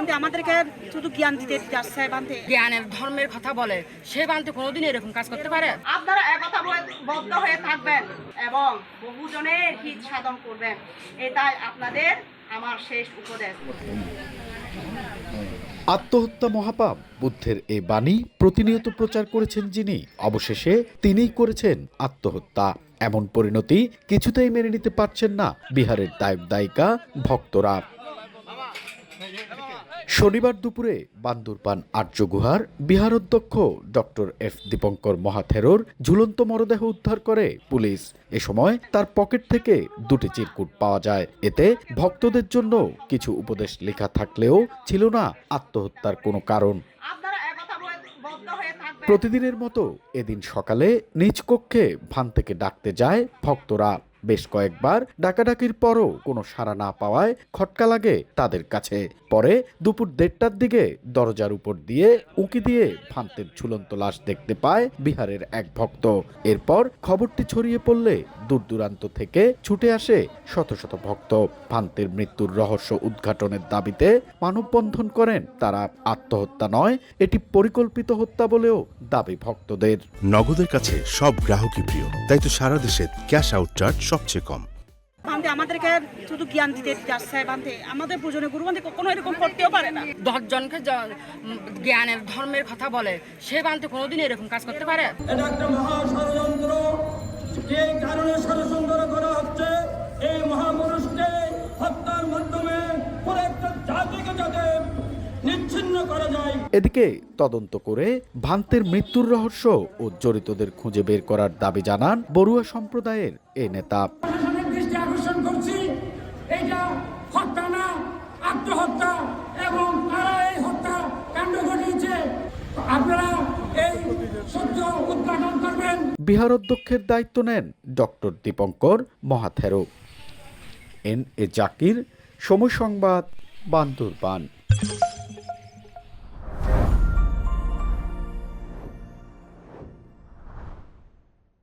বান্ধে আমাদেরকে শুধু জ্ঞান দিতে যাচ্ছে বান্ধে জ্ঞানের ধর্মের কথা বলে সে বান্ধে কোনোদিন এরকম কাজ করতে পারে? আপনারা একতাবদ্ধ হয়ে থাকবেন এবং বহুজনের হিত সাধন করবেন, এটাই আপনাদের আমার শেষ উপদেশ। আত্মহত্যা মহাপাপ, বুদ্ধের এই বাণী প্রতিনিয়ত প্রচার করেছেন যিনি, অবশেষে তিনিই করেছেন আত্মহত্যা। এমন পরিণতি কিছুতেই মেনে নিতে পারছেন না বিহারের দায়ক দায়িকা ভক্তরা। শনিবার দুপুরে বান্দুরবান আর্যগুহার বিহার অধ্যক্ষ ডক্টর এফ দীপঙ্কর মহাথেরোর ঝুলন্ত মরদেহ উদ্ধার করে পুলিশ। এ সময় তার পকেট থেকে দুটি চিরকুট পাওয়া যায়। এতে ভক্তদের জন্য কিছু উপদেশ লেখা থাকলেও ছিল না আত্মহত্যার কোনো কারণ। প্রতিদিনের মতো এদিন সকালে নিজ কক্ষে ভান থেকে ডাকতে যায় ভক্তরা। বেশ কয়েকবার ডাকাডাকির পরও কোনো সাড়া না পাওয়ায় খটকা লাগে তাদের কাছে। পরে দুপুর 1:30টার দিকে দরজার উপর দিয়ে উঁকি দিয়ে ভান্তের ঝুলন্ত লাশ দেখতে পায় বিহারের এক ভক্ত। এরপর খবরটি ছড়িয়ে পড়লে দূর দূরান্ত থেকে ছুটে আসে শত শত ভক্ত। ভান্তের মৃত্যুর রহস্য উদ্ঘাটনের দাবিতে মানববন্ধন করেন তারা। আত্মহত্যা নয়, এটি পরিকল্পিত হত্যা বলেও দাবি ভক্তদের। নগদের কাছে সব গ্রাহকই প্রিয়, তাই তো সারা দেশে ক্যাশ আউট চার্জ সবচেয়ে কম। বান্ধে আমাদেরকে শুধু জ্ঞান দিতে যাচ্ছে বান্ধে, আমাদের পূজনে গুরু বান্ধে কখনো এরকম করতেও পারে না। 10 জনকে জ্ঞানের ধর্মের কথা বলে সে বান্ধে কোনোদিন এরকম কাজ করতে পারে? এটা একটা মহা ষড়যন্ত্র, যে কারণে ষড়যন্ত্র করা হচ্ছে এই মহাপুরুষকে হত্যার মাধ্যমে পুরো একটা জাতিকে যাতে নিচ্ছিন্ন করা যায়। এদিকে তদন্ত করে ভান্তের মৃত্যুর রহস্য ও জড়িতদের খুঁজে বের করার দাবি জানান বড়ুয়া সম্প্রদায়ের এ নেতা। প্রশাসনের দৃষ্টি আকর্ষণ করছি, এটা হত্যা না, আত্মহত্যা, এবং তারা এই হত্যা কাণ্ড ঘটিয়েছে। আপনারা এই সত্য উদ্ঘাটন করবেন। বিহার অধ্যক্ষের দায়িত্ব নেন doctor Dipankar Mahathero. N A Zakir, সময় সংবাদ, বান্দরবান।